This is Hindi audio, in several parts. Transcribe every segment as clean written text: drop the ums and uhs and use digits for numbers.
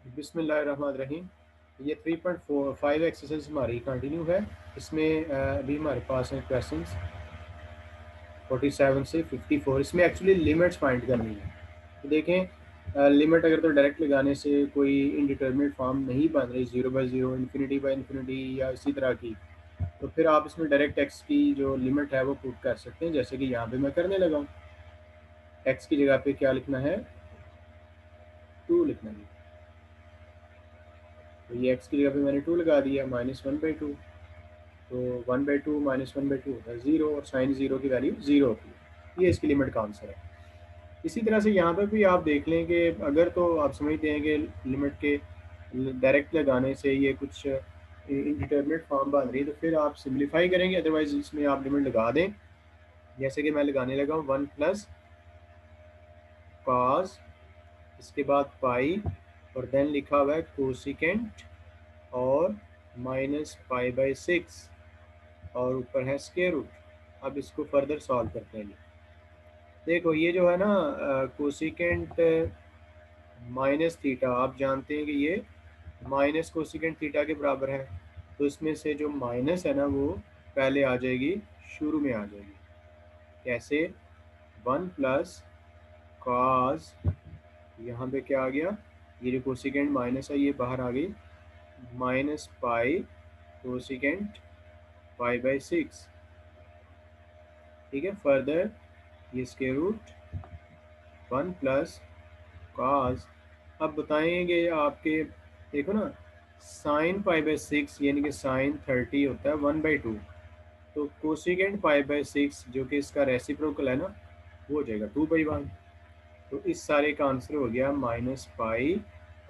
बिस्मिल्लाहिर्रहमानिर्रहीम। ये 3.45 एक्सरसाइज हमारी कंटिन्यू है। इसमें अभी हमारे पास हैं क्वेश्चन 47 से 54। इसमें एक्चुअली लिमिट्स फाइंड करनी है। तो देखें, लिमिट अगर तो डायरेक्ट लगाने से कोई इनडिटर्मिनेट फॉर्म नहीं बन रही, zero by zero, infinity by infinity या इसी तरह की, तो फिर आप इसमें डायरेक्ट एक्स की जो लिमिट है वो पुट कर सकते हैं, जैसे कि यहाँ पे मैं करने लगा हूँ। एक्स की जगह पे क्या लिखना है, 2 लिखना है। तो ये एक्स की जगह पे मैंने 2 लगा दिया, -1/2। तो 1/2 -1/2 होता है 0, और साइन 0 की वैल्यू 0 होती है। ये इसकी लिमिट का आंसर है। इसी तरह से यहाँ पर भी आप देख लें कि अगर तो आप समझते हैं कि लिमिट के डायरेक्ट लगाने से ये कुछ इंडिटरमिनेट फॉर्म बन रही है, तो फिर आप सिंप्लीफाई करेंगे, अदरवाइज इसमें आप लिमिट लगा दें। जैसे कि मैं लगाने लगा हूँ 1 प्लस कॉस, इसके बाद पाई, और देन लिखा हुआ है कोसिकेंट और -π/6, और ऊपर है स्क्वायर रूट। अब इसको फर्दर सॉल्व करते हैं। देखो ये जो है ना, कोसिकेंट माइनस थीटा, आप जानते हैं कि ये माइनस कोसिकेंट थीटा के बराबर है। तो इसमें से जो माइनस है ना वो पहले आ जाएगी, शुरू में आ जाएगी। कैसे? 1 प्लस कॉस, यहाँ पे क्या आ गया, ये जो कोसिकेंट माइनस है ये बाहर आ गई, माइनस पाई कोसिकेंट π/6। ठीक है, फर्दर ये स्क्वायर रूट 1 प्लस कॉस। अब बताएंगे आपके, देखो ना, साइन π/6 यानी कि साइन 30 होता है 1/2। तो कोसिकेंट π/6 जो कि इसका रेसिप्रोकल है ना, वो हो जाएगा 2/1। तो इस सारे का आंसर हो गया -पाई,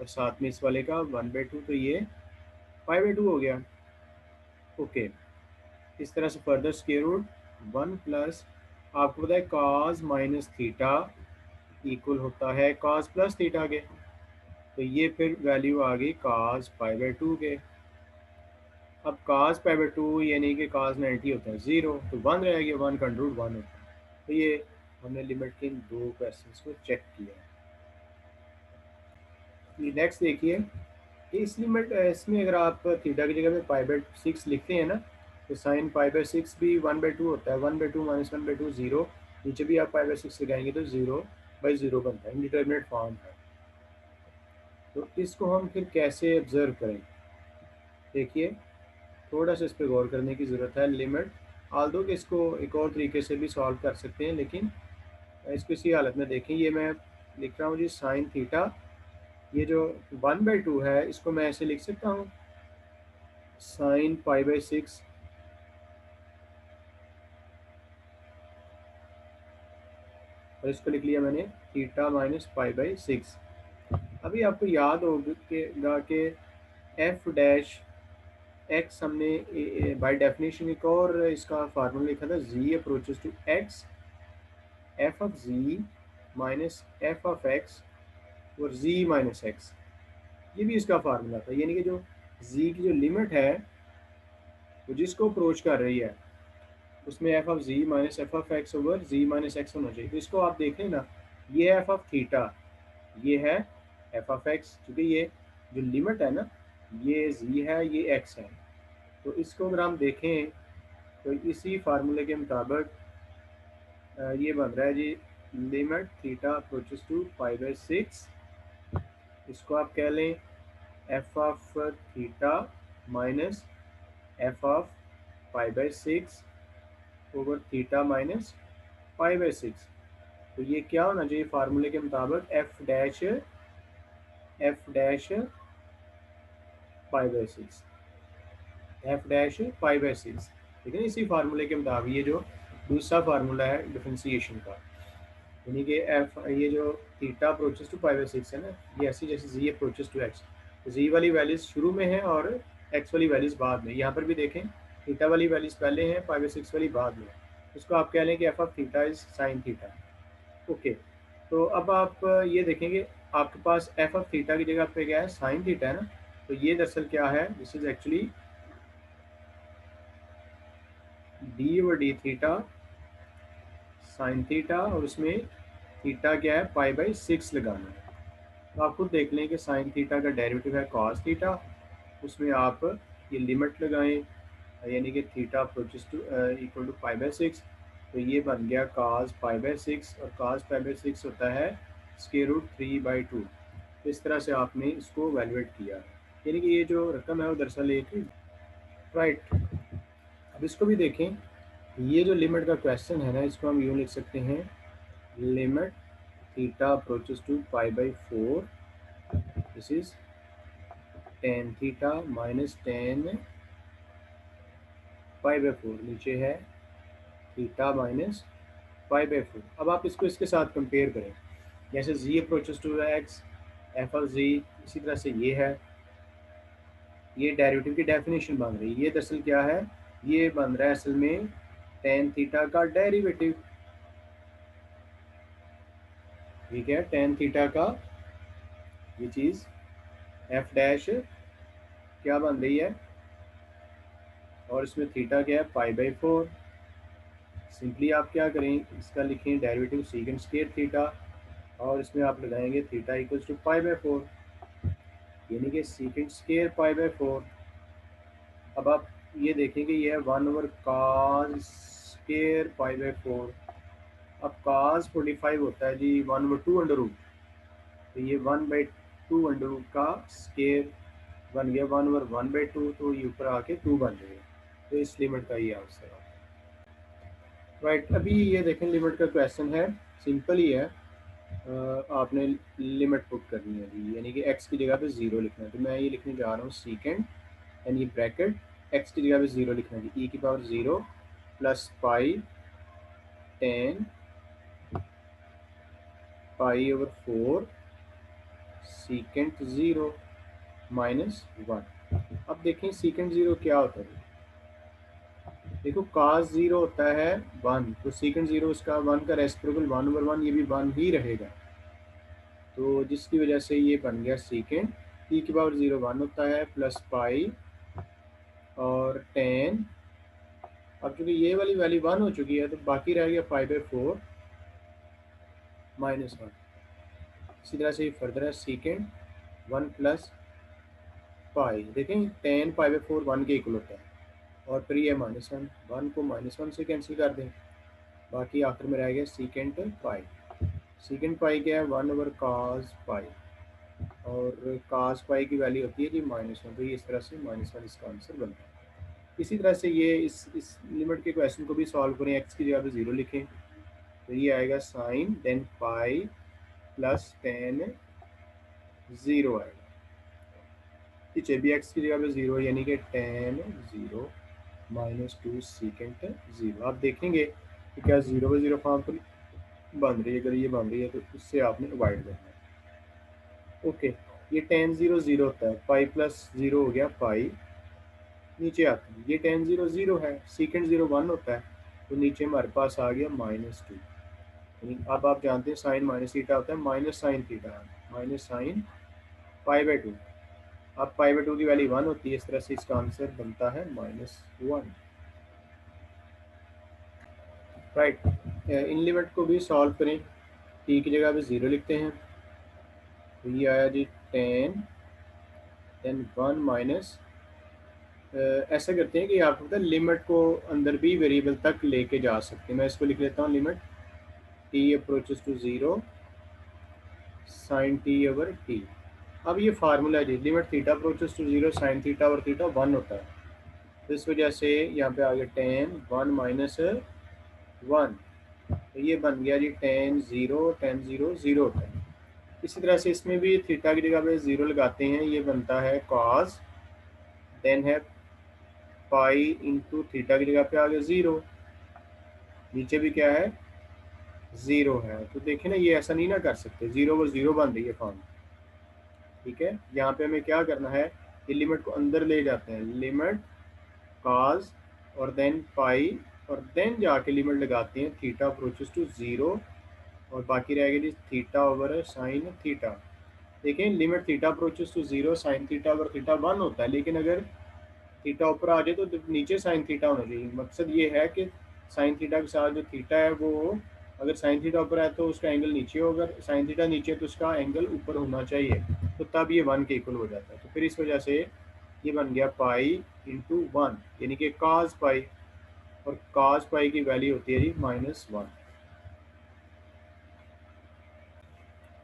और साथ में इस वाले का 1/2, तो ये π/2 हो गया। ओके, इस तरह से फर्दर स्क्वायर रूट 1 प्लस, आपको पता है कॉस माइनस थीटा इक्वल होता है कॉस प्लस थीटा के। तो ये फिर वैल्यू आ गई cos π/2 के। अब cos π/2 यानी कि cos 90 होता है 0, तो 1 रह गया, 1 का रूट 1 होता है। तो ये हमने लिमिट के इन दो क्वेश्चंस को चेक किया। ये नेक्स्ट देखिए कि इस लिमिट, इसमें अगर आप थीटा की जगह में π/6 लिखते हैं ना, तो साइन π/6 भी 1/2 होता है, 1/2 -1/2 0। नीचे भी आप π/6 लगाएंगे तो 0/0 बनता है, इंडिटरमिनेट फॉर्म है। तो इसको हम फिर कैसे ऑब्जर्व करें, देखिए थोड़ा सा इस पर गौर करने की ज़रूरत है। लिमिट आल्दो कि इसको एक और तरीके से भी सॉल्व कर सकते हैं, लेकिन इसको इसी हालत में देखें। ये मैं लिख रहा हूँ जी साइन थीटा, ये जो 1/2 है इसको मैं ऐसे लिख सकता हूँ, साइन π/6, और इसको लिख लिया मैंने थीटा माइनस π/6। अभी आपको याद होगा कि एफ डैश एक्स हमने बाय डेफिनेशन एक और इसका फार्मूला लिखा था, z approaches to x, f of z minus F of x और z माइनस एक्स। ये भी इसका फार्मूला था, यानी कि जो z की जो लिमिट है वो जिसको अप्रोच कर रही है, उसमें F of z minus F of x over z minus x होना चाहिए। तो इसको आप देखें ना, ये है एफ ऑफ थीटा, ये है एफ ऑफ एक्स, क्योंकि ये जो लिमिट है ना, ये z है, ये x है। तो इसको अगर हम देखें तो इसी फार्मूले के मुताबिक ये बन रहा है जी, लिमिट थीटा अप्रोचेस टू π/6, इसको आप कह लें F of theta minus F of π/6 over theta minus π/6। तो ये क्या होना चाहिए फार्मूले के मुताबिक, एफ डैश π/6, एफ डैश π/6। ठीक है, इसी फार्मूले के मुताबिक ये जो दूसरा फार्मूला है डिफरेंशिएशन का, यानी कि एफ, ये जो थीटा अप्रोचेस टू π/6 है ना, ये ऐसी जैसे z approaches to x, z वाली वैल्यूज शुरू में है और x वाली वैल्यूज बाद में। यहाँ पर भी देखें, थीटा वाली वैल्यूज पहले हैं, π/6 वाली बाद में। उसको आप कह लें कि F of theta is sine theta. Okay, तो अब आप ये देखेंगे, आपके पास एफ ऑफ थीटा की जगह पे क्या है, साइन थीटा है ना। तो ये दरअसल क्या है, this is actually d/d theta sine theta, और उसमें थीटा क्या है, π/6 लगाना है। तो आप खुद देख लें कि साइन थीटा का डेरिवेटिव है कॉस थीटा, उसमें आप ये लिमिट लगाएं, यानी कि theta approaches to equal to pi by six, तो ये बन गया काज पाई बाई सिक्स, और काज पाई बाई सिक्स होता है स्क्वायर रूट 3/2। तो इस तरह से आपने इसको वैल्यूएट किया, यानी कि ये जो रकम है वो दरअसल एक राइट। अब इसको भी देखें, ये जो लिमिट का क्वेश्चन है ना, इसको हम यूँ लिख सकते हैं, limit theta approaches to pi by 4, this is tan theta minus tan pi by 4, नीचे है थीटा माइनस पाई बाई 4। अब आप इसको इसके साथ कंपेयर करें, जैसे z approaches to x, f of z, इसी तरह से ये है, ये डेरिवेटिव की डेफिनेशन बन रही है। ये दरअसल क्या है, ये बन रहा है असल में टेन थीटा का डेरिवेटिव, ठीक है, टेन थीटा का ये चीज़ एफ डैश क्या बन रही है, और इसमें थीटा क्या है पाई बाई 4। सिंपली आप क्या करें, इसका लिखें डेरिवेटिव सीकेंड स्क्वायर थीटा, और इसमें आप लगाएंगे theta equals to pi by 4, यानी कि सीकेंड स्क्वायर पाई बाई 4। अब आप ये देखेंगे ये है 1 over cause square pi by 4। अब काज 45 होता है जी 1/2 अंडर रूट, तो ये 1/2 अंडर रूट का स्क्वायर बन गया 1/1/2, तो ये ऊपर आके 2 बन जाएगा। तो इस लिमिट का ये आंसर है राइट। अभी ये देखें लिमिट का क्वेश्चन है, सिंपल ही है। आपने लिमिट पुट करनी है जी, यानी कि x की जगह पे 0 लिखना है। तो मैं ये लिखने जा रहा हूँ सीकेंड, एंड ये ब्रैकेट x की जगह पे 0 लिखना है जी, e की power 0 plus pi 10 pi over 4 secant 0 minus 1। अब देखें सीकेंट 0 क्या होता है, देखो काज 0 होता है 1, तो सीकेंट 0 इसका 1 का रेसिप्रोकल 1/1, ये भी 1 ही रहेगा, तो जिसकी वजह से ये बन गया सीकेंट e की पावर 0 1 होता है प्लस पाई और 10। अब चूंकि ये वाली वैल्यू 1 हो चुकी है, तो बाकी रह गया 5/4 माइनस 1। इसी तरह से ये फर्दर है सीकेंड 1 प्लस पाई, देखें 10 पाई/4 1 के इक्वल होता है, और फिर ये -1, 1 को -1 से कैंसिल कर दें, बाकी आखिर में रह गया सीकेंट पाई। सीकेंट पाई क्या है 1 ओवर काज पाई, और काज पाई की वैल्यू होती है जी -1, तो ये इस तरह से -1 इसका आंसर बनता है। इसी तरह से ये इस लिमिट के क्वेश्चन को भी सॉल्व करें, एक्स की जगह पे 0 लिखें, तो ये आएगा साइन देन पाई प्लस 10 0 आएगा, पीछे भी एक्स की जगह पे 0, यानी कि 10 0 -2 सीकेंट 0। आप देखेंगे कि क्या 0/0 फॉर्म पर बन रही है, अगर ये बन रही है तो उससे आपने अवॉइड करना है। ओके, ये 10 0 0 होता है, पाई प्लस 0 हो गया पाई, नीचे आते हैं ये 10 0 0 है, सीकेंड 0 1 होता है, तो नीचे हमारे पास आ गया -2। अब आप जानते हैं साइन माइनस थीटा होता है minus sine theta, minus sine पाई/2। अब पाई/2 की वैल्यू 1 होती है, इस तरह से इसका आंसर बनता है -1 राइट। इन लिमिट को भी सॉल्व करें, टी की जगह पे 0 लिखते हैं, तो ये आया जी 10 देन 1 माइनस, ऐसा करते हैं कि आपको पता है लिमिट को अंदर भी वेरिएबल तक लेके जा सकते हैं। मैं इसको लिख लेता हूँ, limit T approaches to 0 sine T over T. अब ये फार्मूला है जी, limit theta approaches to 0 sine theta और थीटा 1 होता है, तो इस वजह से यहाँ पे आ गया 10 1 माइनस 1, तो ये बन गया जी 10 0 10 0 0 होता है। इसी तरह से इसमें भी थीटा की जगह पे 0 लगाते हैं, ये बनता है कॉस, देन है पाई इंटू थीटा की जगह पे आ गया 0, नीचे भी क्या है 0 है। तो देखें ना, ये ऐसा नहीं ना कर सकते, 0/0 बन रही है फॉर्म, ठीक है। यहाँ पे हमें क्या करना है, ये लिमिट को अंदर ले जाते हैं, लिमिट काज और देन पाई, और देन जाके लिमिट लगाते हैं थीटा अप्रोचेस टू 0, और बाकी रहेगा जी थीटा ओवर साइन थीटा। देखें limit theta approaches to 0 sine theta over theta 1 होता है, लेकिन अगर थीटा ऊपर आ जाए तो नीचे साइन थीटा होना चाहिए। मकसद ये है कि साइन थीटा के साथ जो थीटा है वो अगर साइन थीटा ऊपर है तो उसका एंगल नीचे होगा, अगर साइन थीटा नीचे तो उसका एंगल ऊपर होना चाहिए, तो तब ये 1 के इक्वल हो जाता है। तो फिर इस वजह से ये बन गया पाई इंटू 1, यानी कि cos पाई, और cos पाई की वैल्यू होती है जी -1।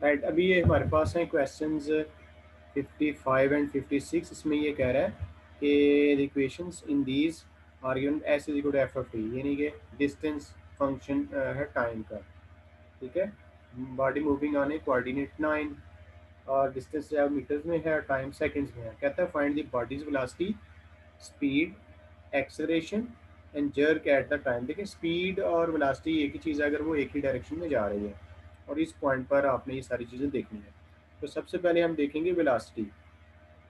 राइट, अभी ये हमारे पास हैं क्वेश्चंस 55 एंड 56। इसमें ये कह रहा है कि the equations in these are given S is equal to F of T, यानी कि डिस्टेंस फंक्शन है टाइम का, ठीक है। Body moving on a coordinate 9, और डिस्टेंस जो है मीटर्स में है, टाइम सेकंड्स में है। कहता है find the bodies velocity, speed, acceleration and jerk at the time. देखिए स्पीड और वेलोसिटी एक ही चीज़ है अगर वो एक ही डायरेक्शन में जा रही है, और इस पॉइंट पर आपने ये सारी चीज़ें देखनी है। तो सबसे पहले हम देखेंगे वेलोसिटी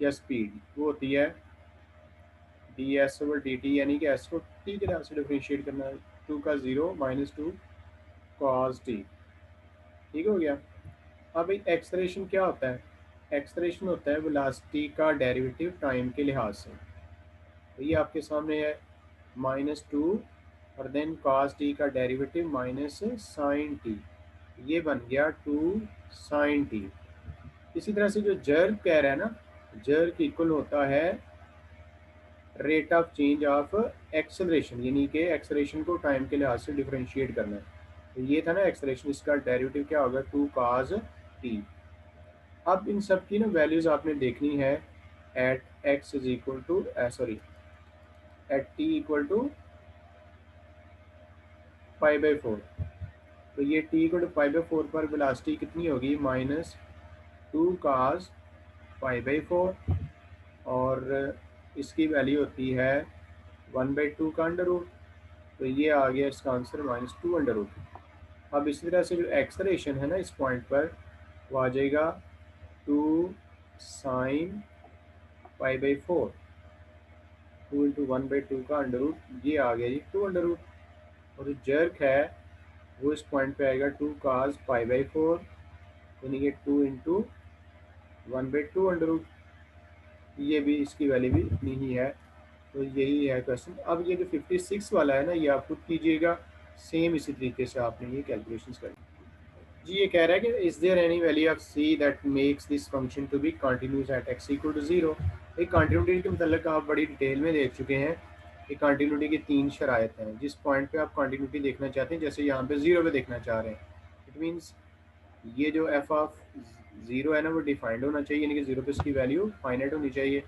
या स्पीड, वो होती है D S over D T, यानी कि एस को टी के नाम से डिफ्रेंशिएट करना है, 2 का 0 -2 cos टी, ठीक हो गया। अब एक एक्सलेरेशन क्या होता है? एक्सलेरेशन होता है वेलोसिटी का डेरिवेटिव टाइम के लिहाज से। तो ये आपके सामने है -2 और देन cos टी का डेरिवेटिव -sin टी, ये बन गया 2 sin टी। इसी तरह से जो जर्क कह रहा है ना, जर्क इक्वल होता है rate of change of acceleration, यानी कि एक्सेलरेशन को टाइम के लिहाज से डिफरेंशिएट करना है। तो ये था ना एक्सेलरेशन, इसका डेरिवेटिव क्या होगा 2 cos टी। अब इन सब की ना वैल्यूज आपने देखनी है at x is equal to sorry at T equal to π/4। तो ये टी इक्वल टू π/4 पर वेलोसिटी कितनी होगी -2 cos π/4, और इसकी वैल्यू होती है 1/2 का अंडर रूट। तो ये आ गया इसका आंसर -2 अंडर रूट। अब इसी तरह से जो एक्सलेरेशन है ना इस पॉइंट पर, वो आ जाएगा 2 sin π/4, 2 इंटू 1/2 का अंडर रूट, ये आ गया जी 2 अंडर रूट। और जो जर्क है वो इस पॉइंट पे आएगा 2 cos π/4, यानी कि 2 इंटू 1/2 अंडर रूट, ये भी इसकी वैल्यू भी इतनी ही है। तो यही है क्वेश्चन। अब ये जो 56 वाला है ना, ये आप खुद कीजिएगा, सेम इसी तरीके से आपने ये कैलकुलेशंस करनी। जी ये कह रहा है कि is there any value of C that makes this function to be continuous at X equal to 0। एक कंटिन्यूटी के मतलब आप बड़ी डिटेल में देख चुके हैं कि कंटिन्यूटी की 3 शराइत हैं। जिस पॉइंट पे आप कंटिन्यूटी देखना चाहते हैं, जैसे यहाँ पे 0 पे देखना चाह रहे हैं, इट मीन्स ये जो एफ ऑफ 0 है ना वो डिफाइंड होना चाहिए, यानी कि 0 पे इसकी वैल्यू फाइनाइट होनी चाहिए।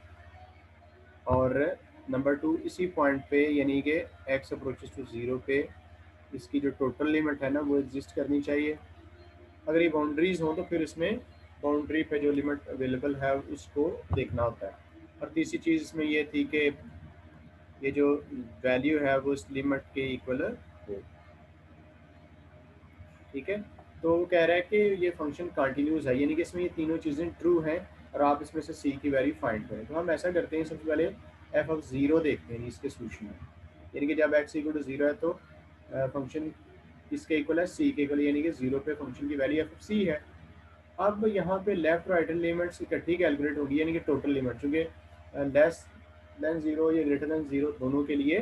और नंबर 2, इसी पॉइंट पे यानी कि एक्स अप्रोचेस टू 0 पे इसकी जो टोटल लिमिट है ना वो एग्जिस्ट करनी चाहिए। अगर ये बाउंड्रीज हों तो फिर इसमें बाउंड्री पे जो लिमिट अवेलेबल है उसको देखना होता है। और तीसरी चीज़ इसमें ये थी कि ये जो वैल्यू है वो इस लिमिट के इक्वल हो, ठीक है। तो वो कह रहा है कि ये फंक्शन कंटिन्यूस है, यानी कि इसमें ये तीनों चीज़ें ट्रू हैं, और आप इसमें से सी की वैल्यू फाइंड करें। तो हम ऐसा करते हैं, सबसे पहले एफ ऑफ 0 देखते हैं इसके सोल्यूशन में, यानी कि जब एक्स इक्वल टू 0 है तो फंक्शन इसके इक्वल है सी के इक्वल, यानी कि 0 पे फंक्शन की वैल्यू एफ ऑफ सी है। अब यहाँ पे लेफ्ट राइट हैंड लिमिट्स इकट्ठी कैलकुलेट होगी, यानी कि टोटल लिमिट, चूँकि लेस देन 0 या ग्रेटर देन 0 दोनों के लिए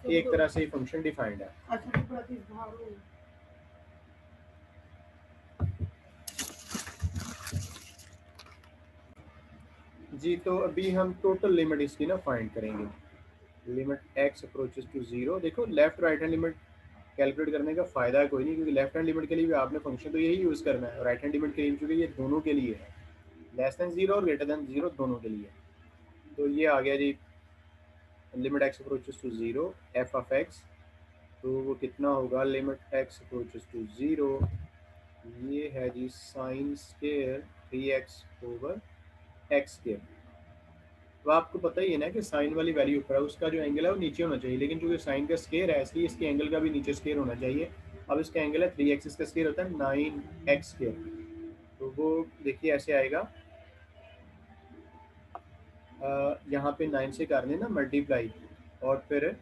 एक तरह से फंक्शन डिफाइंड है। जी तो अभी हम टोटल लिमिट इसकी ना फाइंड करेंगे। लिमिट एक्स अप्रोचेस टू 0, देखो left right hand limit calculate करने का फ़ायदा है कोई नहीं, क्योंकि लेफ्ट हैंड लिमिट के लिए भी आपने फंक्शन तो यही यूज़ करना है, राइट हैंड लिमिट के लिए क्योंकि ये दोनों के लिए है, लेस देन 0 और ग्रेटर देन 0 दोनों के लिए। तो ये आ गया जी limit x approaches to 0 F of x, तो वो कितना होगा लिमिट एक्स अप्रोचेस टू 0, ये है जी sine square 3x over x square. तो आपको पता ही है ना कि साइन वाली वैल्यू ऊपर है, उसका जो एंगल है वो नीचे होना चाहिए, लेकिन चूंकि साइन का स्क्वायर है इसलिए इसके एंगल का भी नीचे स्क्वायर होना चाहिए। अब इसका एंगल है 3x, इसका स्क्वायर होता है 9x स्क्वायर। तो वो देखिए ऐसे आएगा, यहाँ पे 9 से कर लेना मल्टीप्लाई, और फिर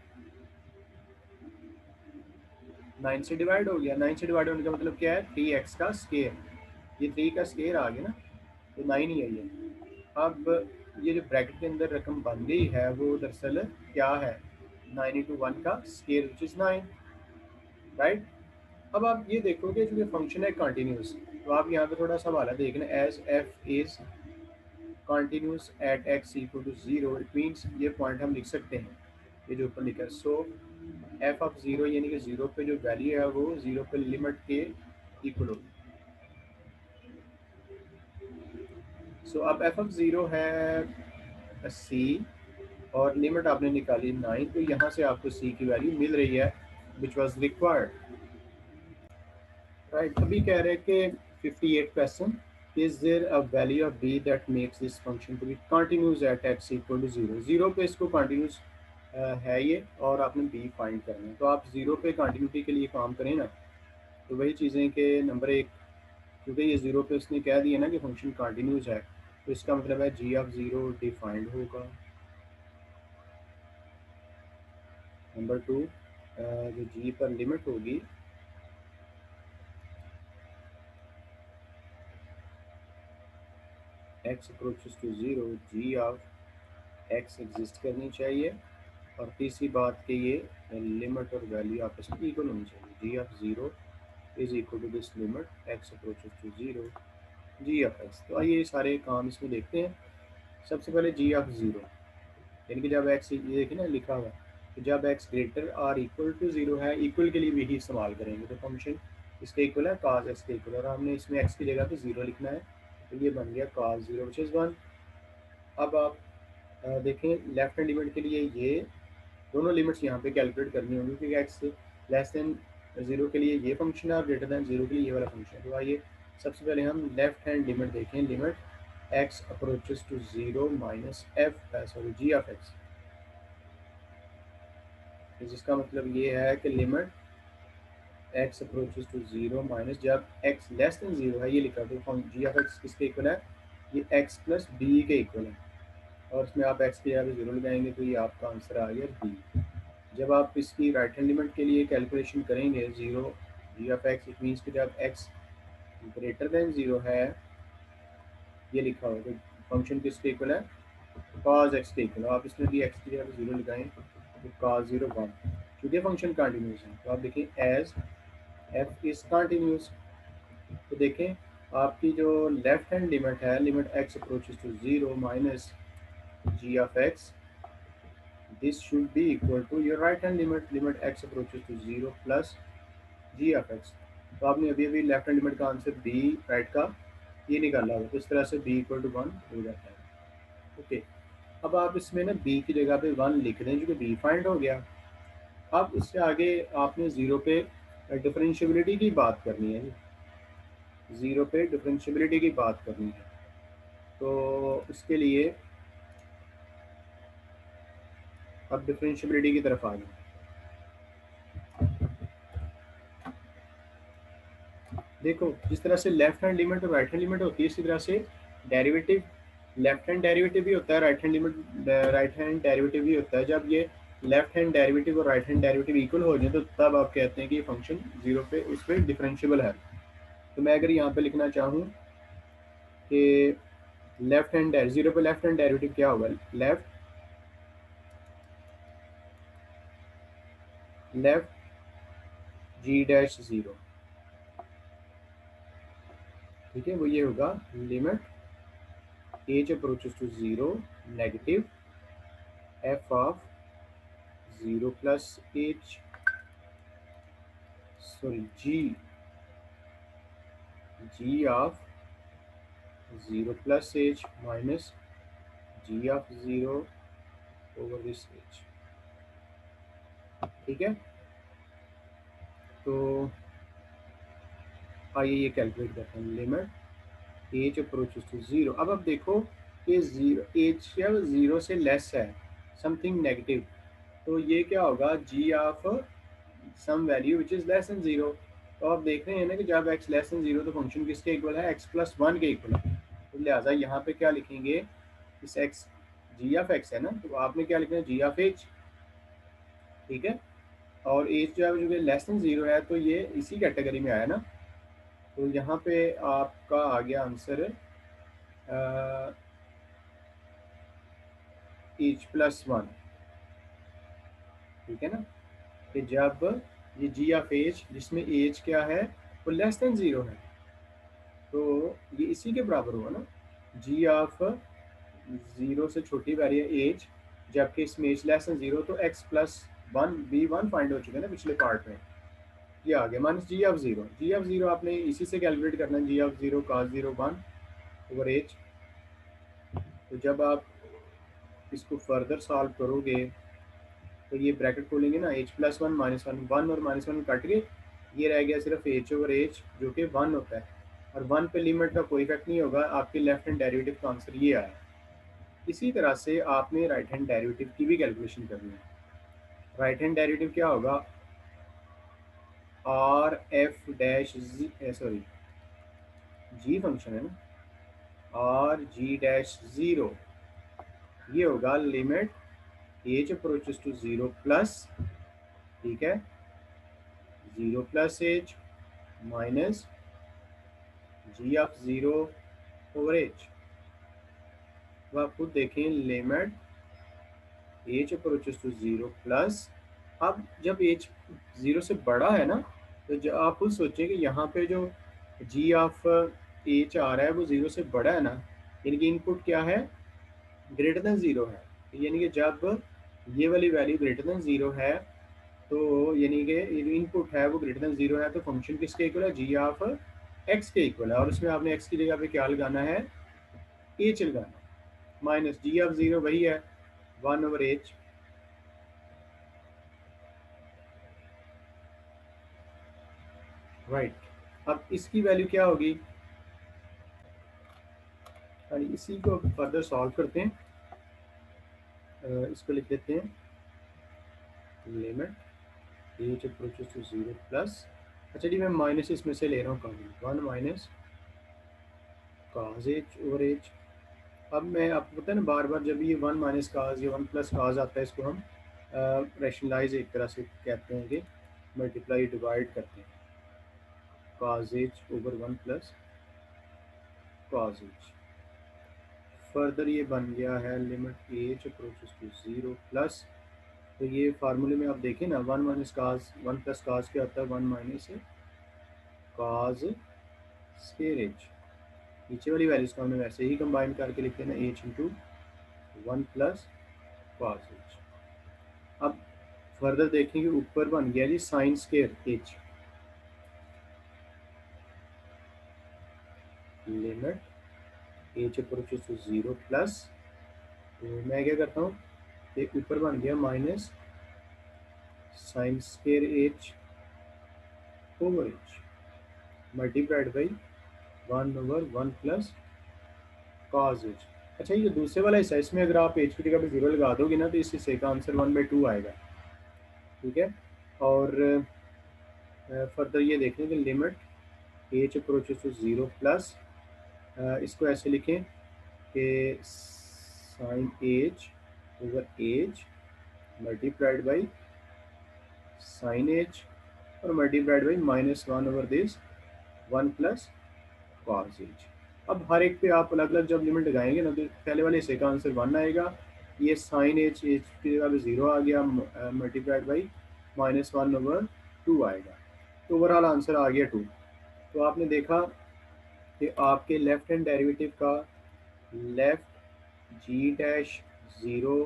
9 से डिवाइड हो गया। 9 से डिवाइड होने का मतलब क्या है, 3x का स्क्वायर, ये 3 का स्क्वायर आ गया ना, तो 9 ही है ये। अब ये जो ब्रैकेट के अंदर रकम बन गई है वो दरअसल क्या है, 9 इंटू 1 का स्क्वायर विच इज़ 9, राइट। अब आप ये देखोगे जो फंक्शन है कंटिन्यूस, तो आप यहाँ पे थोड़ा सा वाला देखना, as F is continuous at X equal to zero, it means ये पॉइंट हम लिख सकते हैं, ये जो ऊपर लिखा है। सो एफ ऑफ जीरो यानी कि जीरो पे जो वैल्यू है वो जीरो पे लिमिट के इक्वल होगी। सो अब एफ ऑफ जीरो है सी और लिमिट आपने निकाली 9, तो यहाँ से आपको सी की वैल्यू मिल रही है विच वॉज रिक्वायर्ड, राइट। अभी कह रहे हैं कि 58 question, is there a value of B that makes this function to be continuous at X equal to zero, zero पे इसको कंटिन्यूस है ये, और आपने बी फाइंड करना है। तो आप जीरो पे कंटिन्यूटी के लिए काम करें ना, तो वही चीज़ें कि नंबर एक, क्योंकि ये जीरो पे उसने कह दिया ना कि फंक्शन कंटिन्यूस है, तो इसका मतलब है जी ऑफ जीरो डिफाइंड होगा। नंबर टू, जो जी पर लिमिट होगी X approaches to zero, G of X exist करनी चाहिए। और तीसरी बात कि ये लिमिट और वैल्यू आपस में इक्वल होनी चाहिए, G of zero is equal to this limit x approaches to zero G of x. तो आइए ये सारे काम इसमें देखते हैं। सबसे पहले जी ऑफ ज़ीरो, यानी कि जब एक्स, ये देखिए ना लिखा हुआ है कि जब X greater or equal to zero है, इक्वल के लिए भी ही इस्तेमाल करेंगे, तो फंक्शन इसके इक्वल है काज एक्स के इक्वल, और हमने इसमें एक्स की जगह पे ज़ीरो लिखना है, तो ये बन गया काज ज़ीरो विच इज़ वन। अब आप देखें लेफ्ट हैंड लिमिट के लिए ये दोनों लिमिट्स यहाँ पे कैलकुलेट करनी होंगी, क्योंकि एक्स लेस देन ज़ीरो के लिए ये फंक्शन है और ग्रेटर देन ज़ीरो के लिए ये वाला फंक्शन है। तो आइए सबसे पहले हम लेफ्ट हैंड लिमिट देखें, limit x approaches to zero minus F sorry G of X, जिसका मतलब ये है कि limit x approaches to zero minus, जब एक्स लेस देन ज़ीरो है ये लिखा, तो जी ऑफ एक्स किसके इक्वल है, ये एक्स प्लस बी के इक्वल है, और इसमें आप एक्स की जगह पे ज़ीरो लगाएंगे तो ये आपका आंसर आ गया बी। जब आप इसकी राइट हैंड लिमिट के लिए कैलकुलेशन करेंगे zero G of X, it means कि जब एक्स ग्रेटर देन ज़ीरो है ये लिखा होगा, तो फंक्शन किसके इक्वल है, कॉज एक्स के इक्वल। आप इसमें भी एक्स की जगह पे ज़ीरो लगाएं तो कॉज ज़ीरो वन, क्योंकि फंक्शन कंटिन्यूस है। तो आप देखें एज एफ इज़ कंटिन्यूस, तो देखें आपकी जो लेफ्ट हैंड लिमिट है, limit x approaches to zero minus G of X, this should be equal to your right hand limit, limit x approaches to zero plus G of x. तो आपने अभी अभी लेफ्ट हैंड लिमिट का आंसर बी राइट का ये निकाला हुआ, तो इस तरह से बी इक्वल टू वन हो जाता है। ओके, अब आप इसमें ना बी की जगह पे वन लिख दें, जो कि बी फाइंड हो गया। अब इससे आगे आपने ज़ीरो पे डिफरेंशियबिलिटी की बात करनी है, ज़ीरो पे डिफरेंशियबिलिटी की बात करनी है। तो उसके लिए अब डिफरेंशियबिलिटी की तरफ आ गए। देखो जिस तरह से लेफ्ट हैंड लिमिट और राइट हैंड लिमिट होती है, इसी तरह से डेरिवेटिव, लेफ्ट हैंड डेरिवेटिव भी होता है, right hand limit right hand derivative भी होता है। जब ये लेफ्ट हैंड डेरिवेटिव और राइट हैंड डेरिवेटिव इक्वल हो जाए, तो तब आप कहते हैं कि ये फंक्शन जीरो पे उस पर डिफरेंशियबल है। तो मैं अगर यहाँ पे लिखना चाहूँ कि लेफ्ट हैंड जीरो पे लेफ्ट हैंड डेरिवेटिव क्या होगा, लेफ्ट जी डैश ज़ीरो, ठीक है, वो ये होगा limit H approaches to zero negative F of zero plus h, sorry G of zero plus H minus G of zero over this h, ठीक है। तो आइए ये कैलकुलेट करते हैं, limit H approaches to zero. अब आप देखो कि ज़ीरो एच जब ज़ीरो से लेस है, समथिंग नेगेटिव, तो ये क्या होगा, G of some value which is less than zero. तो आप देख रहे हैं ना कि जब एक्स लेस देन ज़ीरो, तो फंक्शन किसके इक्वल है, एक्स प्लस वन के इक्वल है। तो लिहाजा यहाँ पे क्या लिखेंगे, इस एक्स जी ऑफ एक्स है ना, तो आपने क्या लिखना है, जी ऑफ एच, ठीक है। और एच जो है जो कि लेस देन ज़ीरो है, तो ये इसी कैटेगरी में आया ना, तो यहाँ पे आपका आ गया आंसर एच प्लस वन, ठीक है ना, कि जब ये जी ऑफ एच जिसमें एज क्या है वो लेस देन ज़ीरो है, तो ये इसी के बराबर हुआ ना, जी ऑफ ज़ीरो से छोटी वैल्यू है एज, जबकि इसमें एज लेस देन ज़ीरो, तो X plus one B one find हो चुके हैं ना पिछले पार्ट में। ये आ गया minus G of zero, G of zero आपने इसी से कैलकुलेट करना है, G of zero cos zero one over h. तो जब आप इसको फर्दर सॉल्व करोगे तो ये ब्रैकेट खोलेंगे ना, H plus one minus one, one और माइनस वन कट के ये रह गया सिर्फ एच ओवर एच जो कि वन होता है, और वन पे लिमिट का कोई इफेक्ट नहीं होगा, आपके लेफ्ट हैंड डेरिवेटिव का आंसर ये आया। इसी तरह से आपने राइट हैंड डेरिवेटिव की भी कैलकुलेशन करनी है। राइट हैंड डेरिवेटिव क्या होगा, R F dash sorry G function है ना, आर जी डैश ज़ीरो, ये होगा limit H approaches to zero plus, ठीक है, zero plus H minus G of zero over H. तो आप खुद देखें, limit H approaches to zero plus, अब जब एच ज़ीरो से बड़ा है ना, तो जो आप खुद सोचें कि यहाँ पे जो जी ऑफ एच आ रहा है वो ज़ीरो से बड़ा है ना, यानी कि इनपुट क्या है, ग्रेटर देन ज़ीरो है, यानी कि जब ये वाली वैल्यू ग्रेटर देन ज़ीरो है, तो यानी कि इनपुट है वो ग्रेटर देन ज़ीरो है, तो फंक्शन किसके इक्वल है, जी ऑफ एक्स के इक्वल है, और उसमें आपने एक्स की जगह पे क्या लगाना है, एच लगाना, माइनस जी ऑफ ज़ीरो वही है वन ओवर एच, राइट। अब इसकी वैल्यू क्या होगी, और इसी को फर्दर सॉल्व करते हैं, इसको लिख देते हैं limit H approaches to zero plus, अच्छा जी मैं माइनस इसमें से ले रहा हूँ common, one minus cos H over H. अब मैं आपको पता है ना, बार बार जब ये वन माइनस काज या वन प्लस काज आता है, इसको हम रैशनलाइज एक तरह से कहते हैं कि मल्टीप्लाई डिवाइड करते हैं, cos H over one plus cos h. Further ये बन गया है limit H approaches to zero plus, तो ये फार्मूले में आप देखें ना, one minus cos, one plus cos क्या होता है, one minus cos square h, नीचे वाली वैल्यूज को हमने वैसे ही कंबाइन करके लिखते हैं ना, h into one plus cos h. अब फर्दर देखेंगे, ऊपर बन गया जी sine square h, limit H approaches to zero plus, तो मैं क्या करता हूँ, एक ऊपर बन गया minus sine square h over h multiplied by one over one plus cos h. अच्छा ये दूसरे वाला हिस्सा, इसमें अगर आप एच की जगह पे जीरो लगा दोगे ना, तो इस हिस्से का आंसर वन बाई टू आएगा, ठीक है। और फर्दर ये देखें कि limit H approaches to zero plus, इसको ऐसे लिखें कि sine h over h multiplied by sine h और multiplied by minus one over this one plus cos h. अब हर एक पे आप अलग अलग जब लिमिट लगाएंगे ना, तो पहले वाले हिस्से का आंसर वन आएगा, ये साइन एच एच की जगह पे ज़ीरो आ गया, multiplied by minus one over two आएगा, तो ओवरऑल आंसर आ गया टू। तो आपने देखा कि आपके लेफ्ट हैंड डेरिवेटिव का लेफ्ट जी डैश ज़ीरो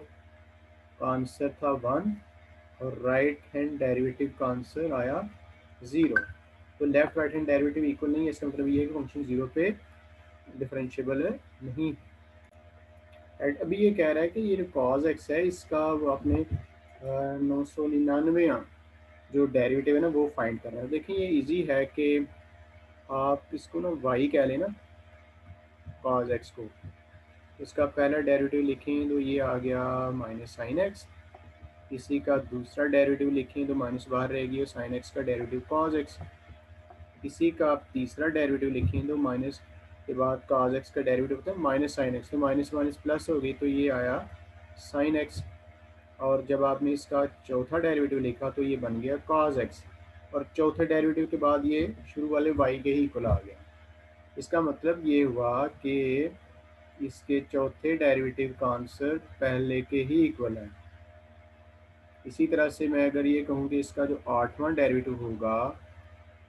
का आंसर था वन, और राइट हैंड डेरिवेटिव का आंसर आया ज़ीरो। तो left right hand derivative equal नहीं है, इसका मतलब ये है कि फंक्शन ज़ीरो पे डिफरेंशिएबल नहीं। एंड अभी ये कह रहा है कि ये जो कॉज एक्स है इसका वो आपने 999 जो डेरिवेटिव है ना वो फाइंड करना है। देखिए ये इजी है कि आप इसको ना वाई कह लेना, कॉज एक्स को, इसका पहला डेरिवेटिव लिखें तो ये आ गया माइनस साइन एक्स, इसी का दूसरा डेरिवेटिव लिखें तो माइनस बाहर रहेगी और साइन एक्स का डेरिवेटिव कॉज एक्स, इसी का आप तीसरा डेरिवेटिव लिखें तो माइनस के बाद cos x का डेरिवेटिव होता है माइनस साइन एक्स, तो माइनस माइनस प्लस हो गई, तो ये आया साइन एक्स। और जब आपने इसका चौथा डेरिवेटिव लिखा तो ये बन गया cos x, और चौथे डेरिवेटिव के बाद ये शुरू वाले y के ही इक्वल आ गया। इसका मतलब ये हुआ कि इसके चौथे डेरिवेटिव का आंसर पहले के ही इक्वल है, इसी तरह से मैं अगर ये कहूँ कि इसका जो 8वां डेरिवेटिव होगा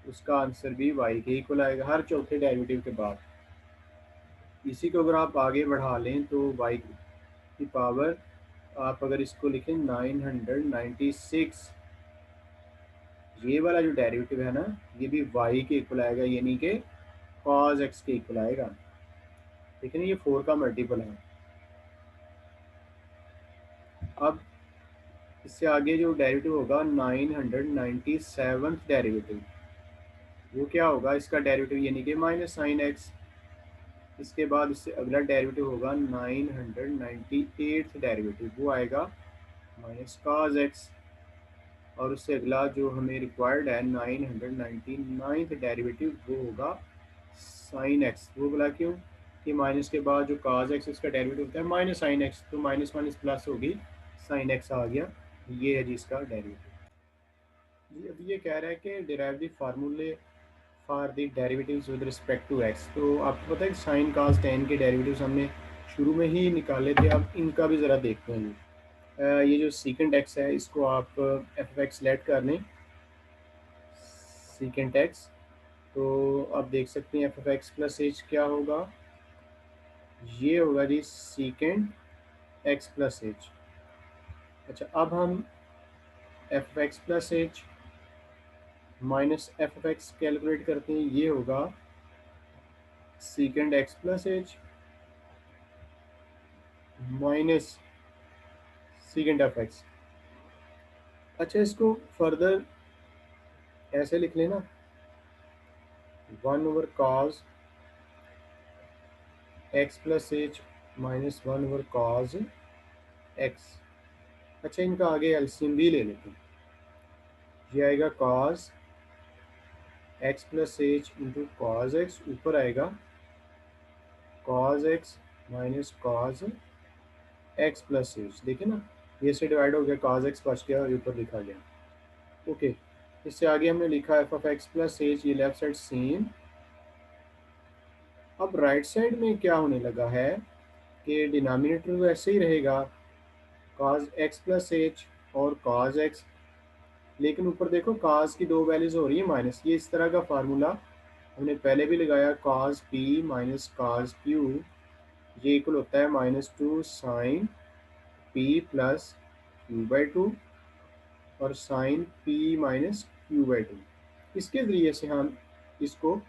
उसका आंसर भी y के इक्वल आएगा हर चौथे डेरिवेटिव के बाद। इसी को अगर आप आगे बढ़ा लें तो y की पावर आप अगर इसको लिखें 996, ये वाला जो डेरिवेटिव है ना ये भी y के इक्वल आएगा, यानी कि cos x के इक्वल आएगा। ठीक है ना, ये 4 का मल्टीपल है। अब इससे आगे जो डेरिवेटिव होगा 997 डेरिवेटिव, वो क्या होगा, इसका डेरिवेटिव यानी कि माइनस साइन एक्स। इसके बाद इससे अगला डेरिवेटिव होगा 998 डेरिवेटिव, वो आएगा माइनस काज एक्स। और उससे अगला जो हमें रिक्वायर्ड है 999 डेरिवेटिव, वो होगा साइन एक्स। वो बोला क्यों कि माइनस के बाद जो काज एक्स इसका डेरिवेटिव होता है माइनस साइन एक्स, तो माइनस माइनस प्लस होगी, साइन एक्स आ गया। ये है जी इसका डेरिवेटिव। जी अब ये कह रहा है कि derive the formulae for the derivatives with respect to X. तो आपको पता है कि साइन काज टेन के डेरिवेटिव्स हमने शुरू में ही निकाले थे। अब इनका भी ज़रा देखते हैं। ये जो सीकेंट एक्स है इसको आप एफ एक्स लेट कर लें, सीकेंट एक्स। तो आप देख सकते हैं एफ एक्स प्लस एच क्या होगा, ये होगा जी सीकेंट एक्स प्लस एच। अच्छा अब हम F X plus H minus F X calculate करते हैं, ये होगा सीकेंड x plus H minus सीकेंड F x. अच्छा इसको फर्दर ऐसे लिख लेना, 1/cos x plus H minus 1/cos x. अच्छा इनका आगे एलसीएम भी ले लेते हैं, ये आएगा cos x plus H into cos x, ऊपर आएगा cos x minus cos x plus H. देखिए ना ये से डिवाइड हो गया, cos एक्स बच गया और ऊपर लिखा गया। ओके इससे आगे हमने लिखा F of x plus H, ये लेफ्ट साइड सेम। अब राइट साइड में क्या होने लगा है कि डिनोमिनेटर तो ऐसे ही रहेगा cos एक्स प्लस एच और cos एक्स, लेकिन ऊपर देखो cos की दो वैल्यूज हो रही है माइनस। ये इस तरह का फार्मूला हमने पहले भी लगाया, cos p minus cos q, ये इक्वल होता है -2 साइन p प्लस q/2 और साइन p माइनस q/2। इसके ज़रिए से हम इसको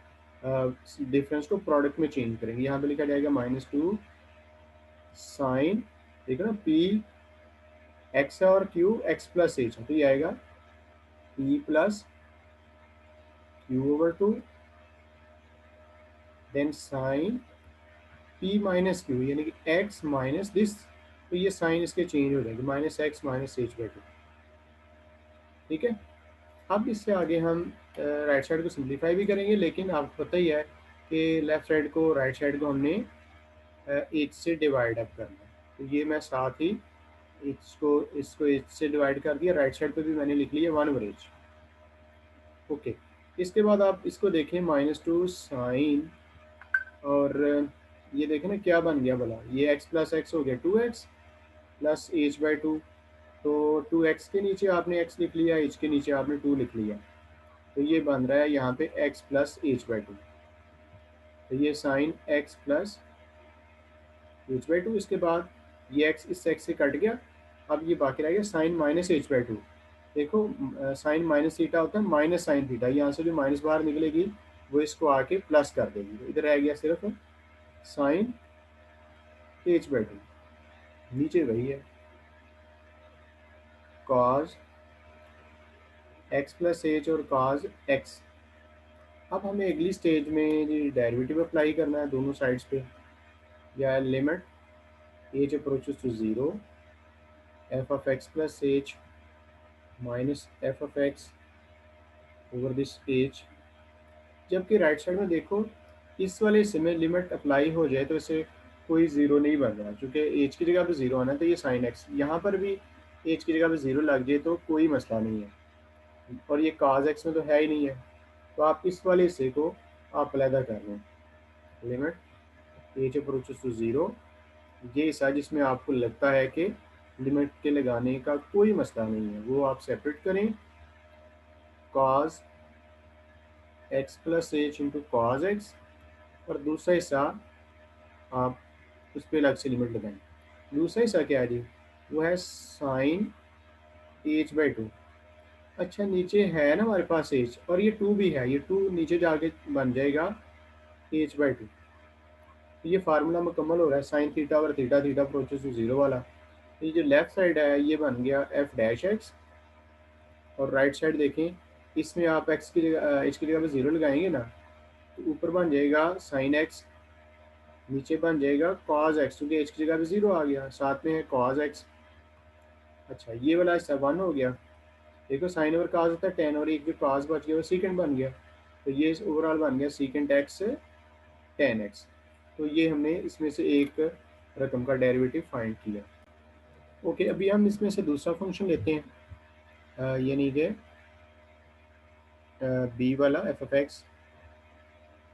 डिफरेंस को प्रोडक्ट में चेंज करेंगे। यहाँ पे लिखा जाएगा -2 साइन, देखो ना p x है और q x प्लस एच है, तो ये आएगा p plus q/2 then sine p minus q, यानी कि x माइनस दिस, तो ये साइन इसके चेंज हो जाएंगे -x माइनस h/2। ठीक है, अब इससे आगे हम राइट साइड को सिंप्लीफाई भी करेंगे, लेकिन आपको पता ही है कि लेफ्ट साइड को राइट साइड को हमने एच से डिवाइड अप करना है। तो ये मैं साथ ही इसको इसको एच से डिवाइड कर दिया, राइट साइड पे भी मैंने लिख लिया 1/h। ओके इसके बाद आप इसको देखें -2 साइन, और ये देखें ना क्या बन गया भला, ये x प्लस एक्स हो गया 2x प्लस h/2। तो 2x के नीचे आपने x लिख लिया, h के नीचे आपने 2 लिख लिया, तो ये बन रहा है यहाँ पे x प्लस h/2। तो ये साइन x प्लस h/2। इसके बाद ये x इस x से कट गया, अब ये बाकी रह गया साइन माइनस h/2। देखो साइन माइनस थीटा होता है माइनस साइन थीटा, यहाँ से जो माइनस बाहर निकलेगी वो इसको आके प्लस कर देगी, तो इधर रह गया सिर्फ साइन h/2, नीचे वही है cos x प्लस एच और cos x। अब हमें अगली स्टेज में डेरिवेटिव अप्लाई करना है दोनों साइड्स पे, या limit h approaches to 0 f of x plus H minus f of x over this h। जबकि राइट साइड में देखो इस वाले हिस्से में लिमिट अप्लाई हो जाए तो इसे कोई ज़ीरो नहीं बन रहा, चूँकि एच की जगह पे ज़ीरो आना है, तो ये साइन एक्स यहाँ पर भी एच की जगह पे ज़ीरो लग जाए तो कोई मसला नहीं है, और ये काज एक्स में तो है ही नहीं है। तो आप इस वाले हिस्से को आप अलहदा कर लें, लिमिट एच अप्रोचेस टू 0, ये हिस्सा जिसमें आपको लगता है कि लिमिट के लगाने का कोई मसला नहीं है, वो आप सेपरेट करें, cause X plus H into cos x, और दूसरा हिस्सा आप उस पर अलग से लिमिट लगाएं। दूसरा हिस्सा क्या है जी, वो है साइन एच बाई टू। अच्छा नीचे है ना हमारे पास एच, और ये टू भी है, ये टू नीचे जाके बन जाएगा एच बाई टू। तो ये फार्मूला मुकम्मल हो रहा है, साइन थीटा और theta theta approaches to zero वाला। तो ये जो लेफ्ट साइड है ये बन गया एफ डैश एक्स, और राइट साइड देखें, इसमें आप एक्स की जगह एच की जगह पे जीरो लगाएंगे ना, तो ऊपर बन जाएगा साइन एक्स, नीचे बन जाएगा कॉज एक्स, क्योंकि एच की जगह पे जीरो आ गया, साथ में है कॉज एक्स। अच्छा ये वाला हिस्सा वन हो गया। देखो साइन ओवर काज होता है टेन, और एक जो काज बच गया वो सीकेंड बन गया, तो ये ओवरऑल बन गया सीकेंट एक्स टेन एक्स। तो ये हमने इसमें से एक रकम का डेरिवेटिव फाइंड किया। ओके, अभी हम इसमें से दूसरा फंक्शन लेते हैं, यानी कि बी वाला एफ एफ एक्स,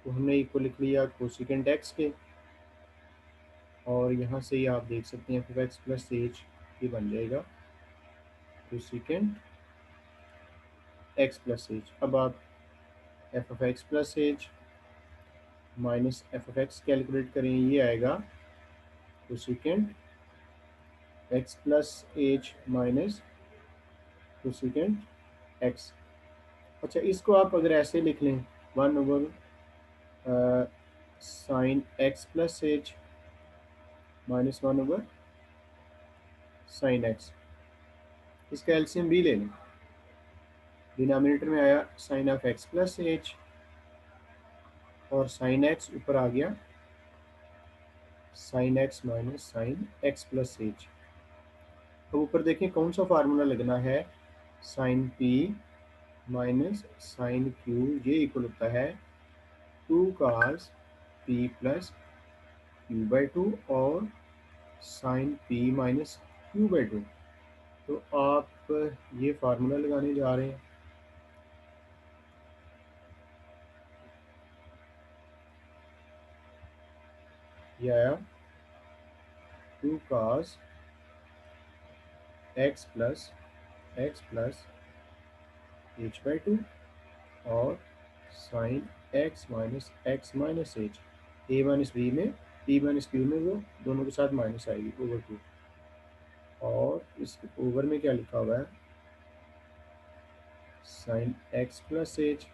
तो हमने इक्वल लिख लिया कोसिकेंट एक्स के, और यहाँ से ही आप देख सकते हैं F F X plus H ये बन जाएगा कोसिकेंट एक्स प्लस एच। अब आप F F X plus H minus F F X calculate करें, ये आएगा cosecant X plus H minus cosecant X. अच्छा इसको आप अगर ऐसे लिख लें, one over sine x plus H minus one over sine X, इसका एलसीएम भी ले लें। डिनोमिनेटर में आया sine of x plus H, और साइन एक्स ऊपर आ गया sine x minus sine x plus h. तो ऊपर देखें कौन सा फार्मूला लगना है, sine P minus sine Q, ये इक्वल होता है to cos P plus Q by two, और sine P minus Q by two. तो आप ये फार्मूला लगाने जा रहे हैं, ये आया two cos X plus H by two, और sine x minus H, A minus B में पी माइनस क्यू में वो दोनों के साथ माइनस आएगी ओवर टू, और इस ओवर में क्या लिखा हुआ है sine x plus H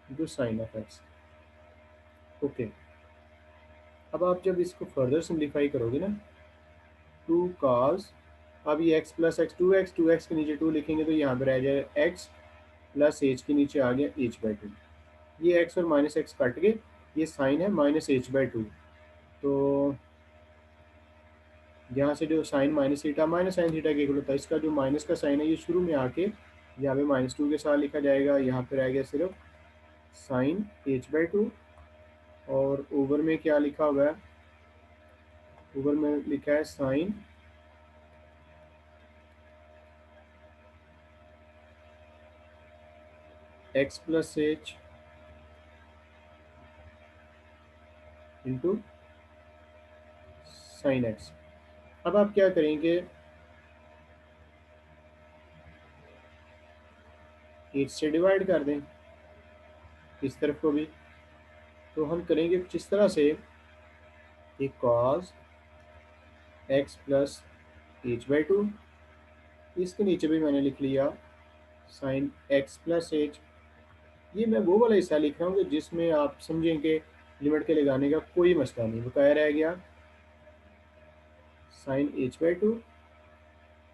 into sine of x. Okay, अब आप जब इसको फर्दर सिंप्लीफाई करोगे ना, टू काज, अब ये X plus X, two X के नीचे टू लिखेंगे तो यहाँ पे रह जाएगा एक्स प्लस एच के नीचे आ गया एच बाई टू। ये एक्स और माइनस एक्स कट गए, ये साइन है माइनस एच बाई टू, तो यहाँ से जो sine minus theta minus sine theta के इक्वल होता है, इसका जो माइनस का साइन है ये शुरू में आके यहाँ पे माइनस टू के साथ लिखा जाएगा, यहाँ पे रह गया सिर्फ साइन एच बाई टू, और ओवर में क्या लिखा हुआ है, ओवर में लिखा है sine x plus H into sine x. अब आप क्या करेंगे, एच से डिवाइड कर दें इस तरफ को भी, तो हम करेंगे कुछ इस तरह से, एक cos X plus H by to, इसके नीचे भी मैंने लिख लिया साइन एक्स प्लस एच। ये मैं वो वाला हिस्सा लिख रहा हूँ कि जिसमें आप समझें कि लिमिट के लगाने का कोई मसला नहीं, बकाया रह गया साइन एच बाई टू,